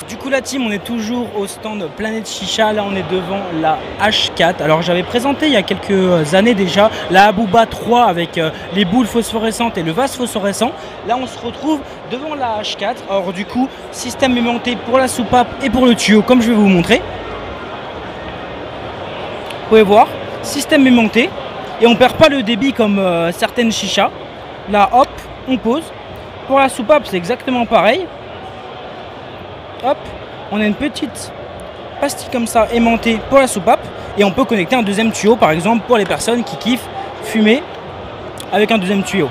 Du coup la team, on est toujours au stand Planète Chicha. Là on est devant la H4. Alors j'avais présenté il y a quelques années déjà la Abouba 3 avec les boules phosphorescentes et le vase phosphorescent. Là on se retrouve devant la H4. Alors du coup système aimanté pour la soupape et pour le tuyau comme je vais vous montrer. Vous pouvez voir, système aimanté et on perd pas le débit comme certaines chichas. Là hop, on pose. Pour la soupape c'est exactement pareil. Hop, on a une petite pastille comme ça aimantée pour la soupape et on peut connecter un deuxième tuyau par exemple pour les personnes qui kiffent fumer avec un deuxième tuyau.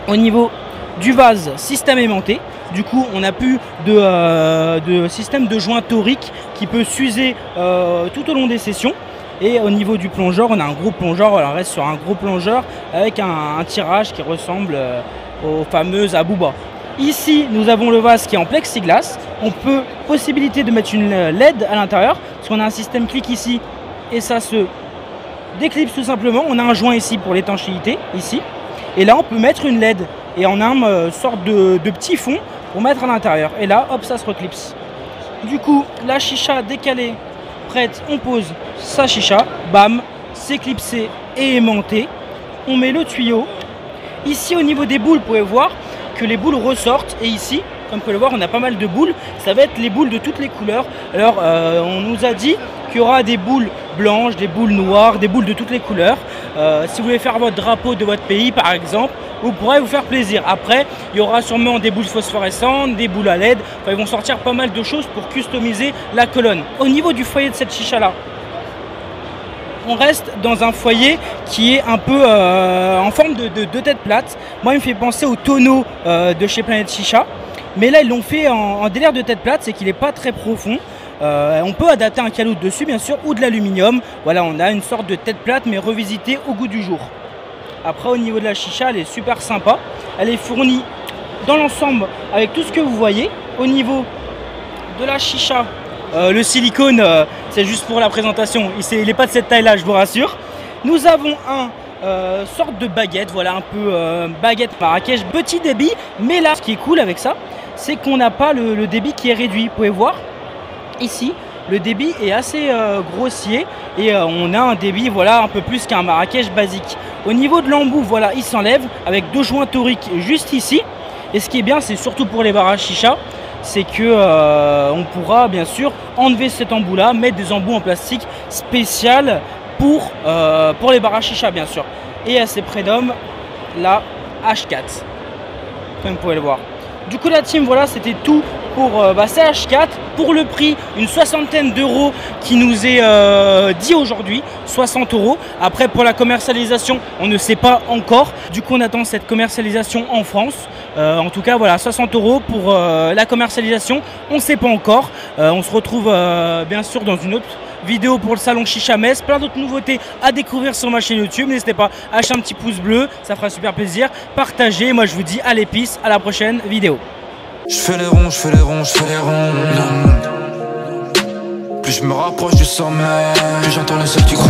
Au niveau du vase, système aimanté, du coup on n'a plus de système de joint torique qui peut s'user tout au long des sessions. Et au niveau du plongeur, on a un gros plongeur, on reste sur un gros plongeur avec un tirage qui ressemble aux fameuses Abouba. Ici, nous avons le vase qui est en plexiglas. On peut possibilité de mettre une LED à l'intérieur, parce qu'on a un système clic ici, et ça se déclipse tout simplement. On a un joint ici pour l'étanchéité, ici. Et là, on peut mettre une LED, et on a une sorte de petit fond pour mettre à l'intérieur. Et là, hop, ça se reclipse. Du coup, la chicha décalée, prête, on pose sa chicha, bam, c'est clipsé et aimanté. On met le tuyau. Ici, au niveau des boules, vous pouvez voir que les boules ressortent et ici comme vous pouvez le voir on a pas mal de boules, ça va être les boules de toutes les couleurs. Alors on nous a dit qu'il y aura des boules blanches, des boules noires, des boules de toutes les couleurs. Si vous voulez faire votre drapeau de votre pays par exemple, vous pourrez vous faire plaisir. Après il y aura sûrement des boules phosphorescentes, des boules à LED, enfin, ils vont sortir pas mal de choses pour customiser la colonne. Au niveau du foyer de cette chicha là, on reste dans un foyer qui est un peu en forme de tête plate. Moi, il me fait penser au tonneau de chez Planète Chicha. Mais là, ils l'ont fait en délire de tête plate, c'est qu'il n'est pas très profond. On peut adapter un calout dessus, bien sûr, ou de l'aluminium. Voilà, on a une sorte de tête plate, mais revisitée au goût du jour. Après, au niveau de la chicha, elle est super sympa. Elle est fournie dans l'ensemble avec tout ce que vous voyez. Au niveau de la chicha, le silicone, c'est juste pour la présentation, il n'est pas de cette taille là, je vous rassure. Nous avons un sorte de baguette, voilà un peu baguette Marrakech, petit débit, mais là ce qui est cool avec ça, c'est qu'on n'a pas le débit qui est réduit. Vous pouvez voir ici, le débit est assez grossier et on a un débit voilà un peu plus qu'un Marrakech basique. Au niveau de l'embout, voilà, il s'enlève avec deux joints toriques juste ici. Et ce qui est bien, c'est surtout pour les barrages chicha, c'est que on pourra bien sûr enlever cet embout là, mettre des embouts en plastique spécial pour les barrages chicha bien sûr. Et à ces prénoms la H4 comme vous pouvez le voir. Du coup la team, voilà, c'était tout pour ces H4 pour le prix, une soixantaine d'euros qui nous est dit aujourd'hui, 60 euros. Après pour la commercialisation, on ne sait pas encore. Du coup on attend cette commercialisation en France. En tout cas voilà, 60 euros pour la commercialisation, on ne sait pas encore. On se retrouve bien sûr dans une autre vidéo pour le salon Chicha Metz, plein d'autres nouveautés à découvrir sur ma chaîne YouTube. N'hésitez pas à lâcher un petit pouce bleu, ça fera super plaisir. Partagez, moi je vous dis à l'épice, à la prochaine vidéo. Je fais les ronds, je fais les ronds, je fais les ronds. Plus je me rapproche du sommet, plus j'entends le seul qui gronde.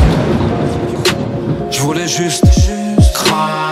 Je voulais juste craindre.